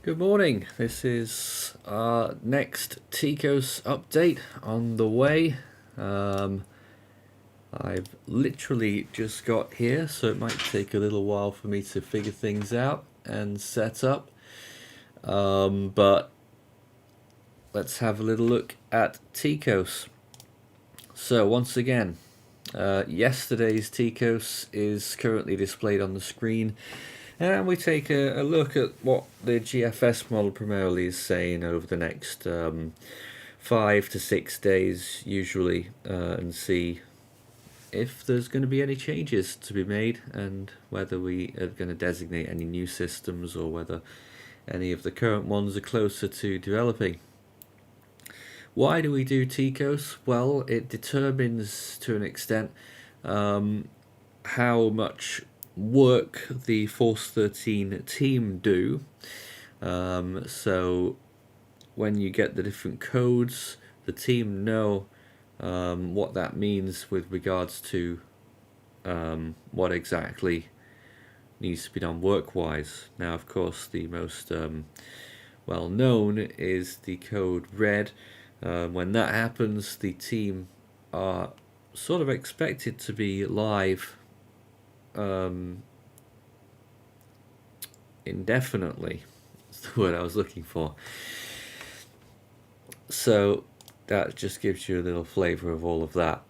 Good morning. This is our next TCOS update on the way. I've literally just got here, so it might take a little while for me to figure things out and set up. But let's have a little look at TCOS. So once again, yesterday's TCOS is currently displayed on the screen. And we take a look at what the GFS model primarily is saying over the next 5 to 6 days usually, and see if there's going to be any changes to be made and whether we are going to designate any new systems or whether any of the current ones are closer to developing. Why do we do TCOS? Well, it determines to an extent how much work the Force 13 team do. So when you get the different codes, the team know what that means with regards to what exactly needs to be done work-wise. Now, of course, the most well known is the code red. When that happens, the team are sort of expected to be live indefinitely. That's the word I was looking for. So that just gives you a little flavour of all of that.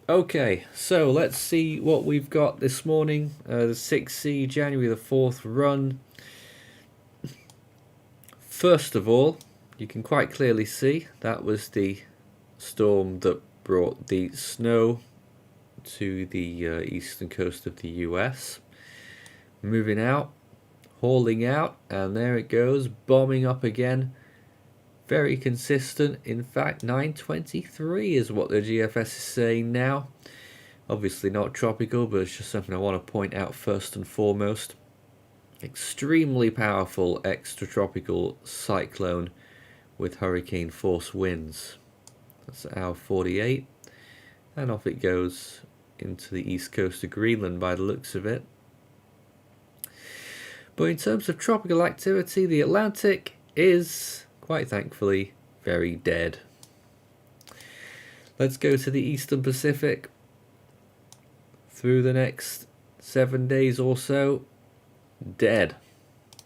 Okay, so let's see what we've got this morning. The 6C January the 4th run. First of all, you can quite clearly see that was the storm that brought the snow to the eastern coast of the US. Moving out, hauling out, and there it goes, bombing up again. Very consistent. In fact, 923 is what the GFS is saying now. Obviously not tropical, but it's just something I want to point out first and foremost. Extremely powerful extratropical cyclone with hurricane force winds. That's hour 48, and off it goes into the east coast of Greenland by the looks of it. But in terms of tropical activity, the Atlantic is, quite thankfully, very dead. Let's go to the Eastern Pacific. Through the next 7 days or so, dead.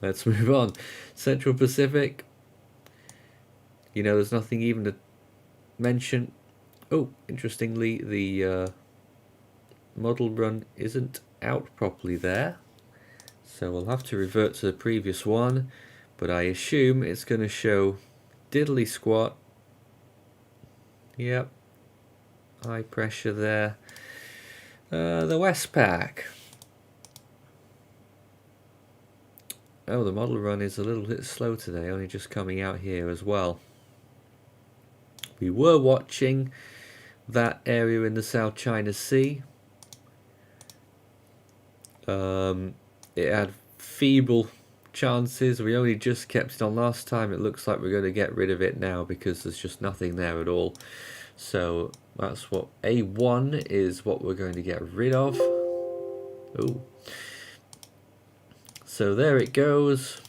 Let's move on. Central Pacific, you know, there's nothing even to mention. Oh, interestingly, the model run isn't out properly there, so we'll have to revert to the previous one, but I assume it's going to show diddly squat. Yep, high pressure there. The Westpac. Oh, the model run is a little bit slow today, only just coming out here as well. We were watching that area in the South China Sea. It had feeble chances. We only just kept it on last time. It looks like we're going to get rid of it now because there's just nothing there at all. So that's what A1 is, what we're going to get rid of. Oh, so there it goes.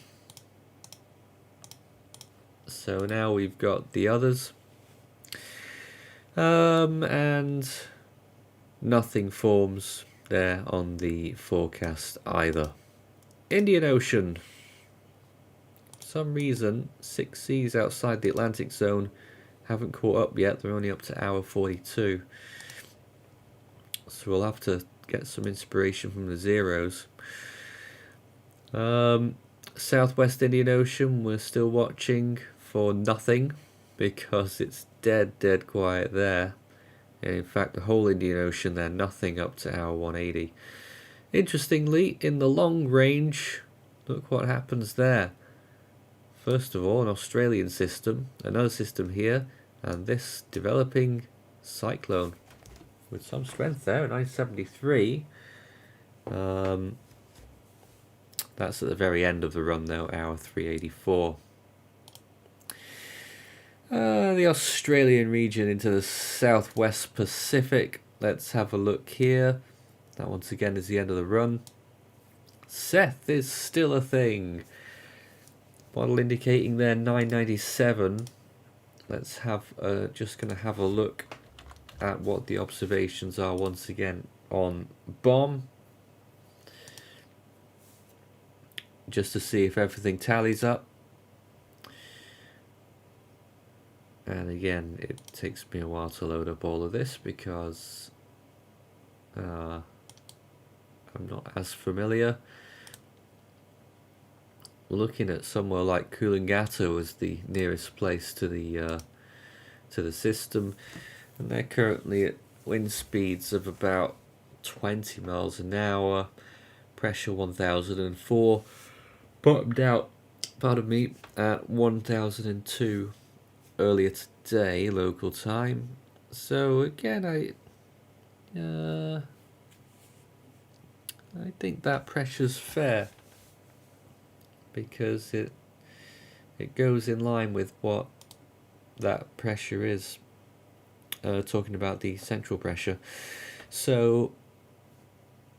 So now we've got the others. And nothing forms there on the forecast either. Indian Ocean. For some reason, 6 seas outside the Atlantic zone haven't caught up yet. They're only up to hour 42. So we'll have to get some inspiration from the zeros. Southwest Indian Ocean, we're still watching for nothing because it's dead quiet there. And in fact, the whole Indian Ocean there, nothing up to hour 180. Interestingly, in the long range, look what happens there. First of all, an Australian system, another system here, and this developing cyclone with some strength there at 973. That's at the very end of the run though, hour 384. The Australian region into the Southwest Pacific. Let's have a look here. That once again is the end of the run. Seth is still a thing. Model indicating there 997. Let's have just going to have a look at what the observations are once again on BOM, just to see if everything tallies up. And again, it takes me a while to load up all of this because I'm not as familiar. Looking at somewhere like Coolangatta as the nearest place to the system, and they're currently at wind speeds of about 20 miles an hour, pressure 1004, bottomed out, pardon me, at 1002 earlier today local time. So again, I think that pressure's fair, because it goes in line with what that pressure is, talking about the central pressure. So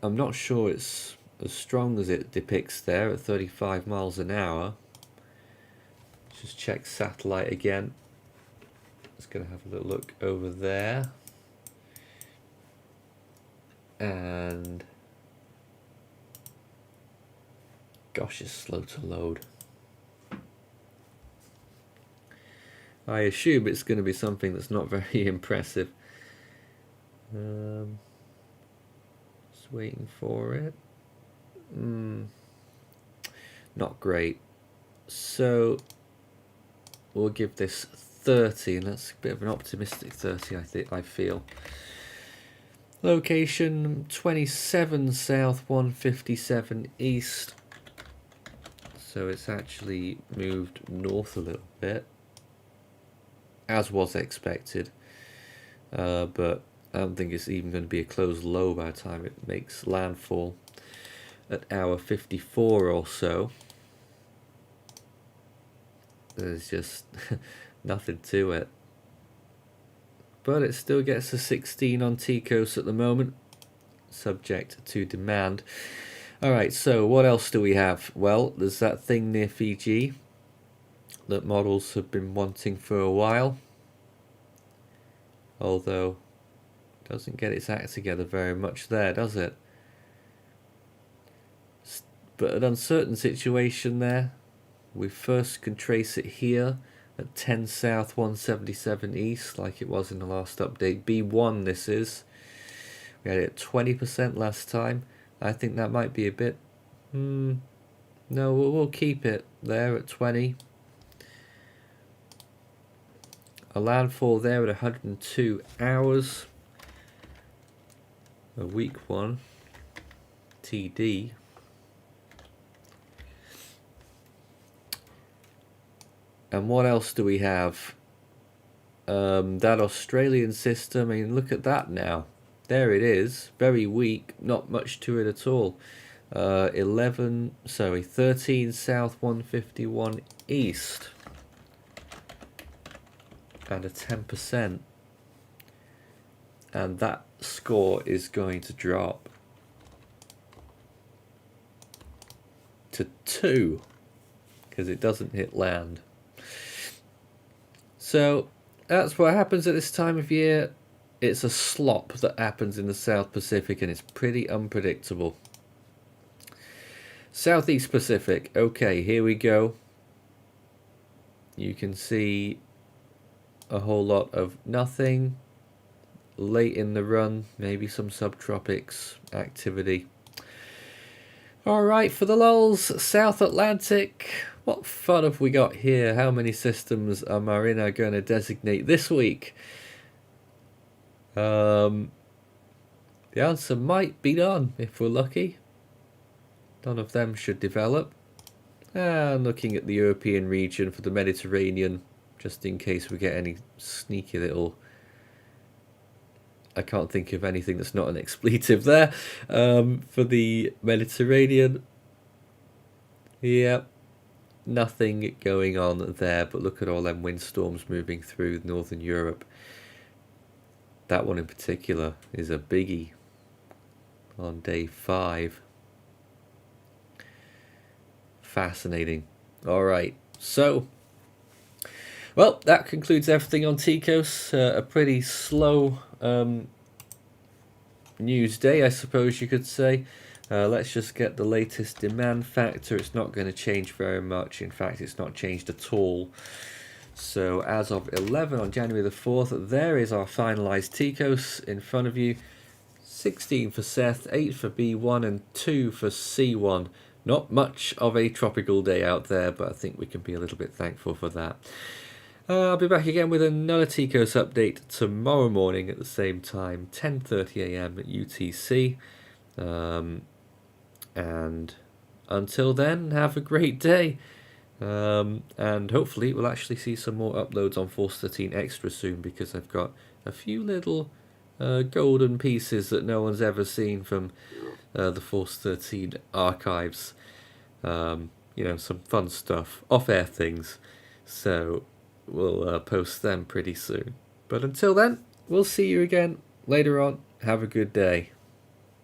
I'm not sure it's as strong as it depicts there at 35 miles an hour. Just check satellite again. Just going to have a little look over there, and gosh, it's slow to load. I assume it's going to be something that's not very impressive. Just waiting for it. Not great. So we'll give this 30, and that's a bit of an optimistic 30, I feel. Location 27 south, 157 east. So it's actually moved north a little bit, as was expected, but I don't think it's even going to be a closed low by the time it makes landfall at hour 54 or so. There's just nothing to it, but it still gets a 16 on TCOS at the moment, subject to demand. Alright, so what else do we have? Well, there's that thing near Fiji that models have been wanting for a while, although it doesn't get its act together very much there, does it? But an uncertain situation there. We first can trace it here at 10 south, 177 east, like it was in the last update. B1 this is. We had it at 20% last time. I think that might be a bit... No, we'll keep it there at 20. A landfall there at 102 hours. A weak one. TD. And what else do we have? That Australian system, I mean, look at that now. There it is, very weak, not much to it at all. 13 south, 151 east. And a 10%. And that score is going to drop to 2, because it doesn't hit land. So that's what happens at this time of year. It's a slop that happens in the South Pacific, and it's pretty unpredictable. Southeast Pacific. Okay, here we go. You can see a whole lot of nothing. Late in the run, maybe some subtropics activity. Alright, for the lulz, South Atlantic. What fun have we got here? How many systems are Marina going to designate this week? The answer might be none, if we're lucky. None of them should develop. And looking at the European region for the Mediterranean, just in case we get any sneaky little... I can't think of anything that's not an expletive there. For the Mediterranean, yep, nothing going on there, but look at all them windstorms moving through northern Europe. That one in particular is a biggie on day 5. Fascinating. Alright, So, well, that concludes everything on TCOS. A pretty slow news day, I suppose you could say. Let's just get the latest demand factor. It's not going to change very much. In fact, it's not changed at all. So as of 11 on January the 4th, there is our finalised TCOS in front of you. 16 for Seth, 8 for B1 and 2 for C1. Not much of a tropical day out there, but I think we can be a little bit thankful for that. I'll be back again with another TCOS update tomorrow morning at the same time, 10:30 AM at UTC. And until then, have a great day. And hopefully we'll actually see some more uploads on Force 13 Xtra soon, because I've got a few little golden pieces that no one's ever seen from the Force 13 archives. Some fun stuff, off-air things. So we'll post them pretty soon. But until then, we'll see you again later on. Have a good day.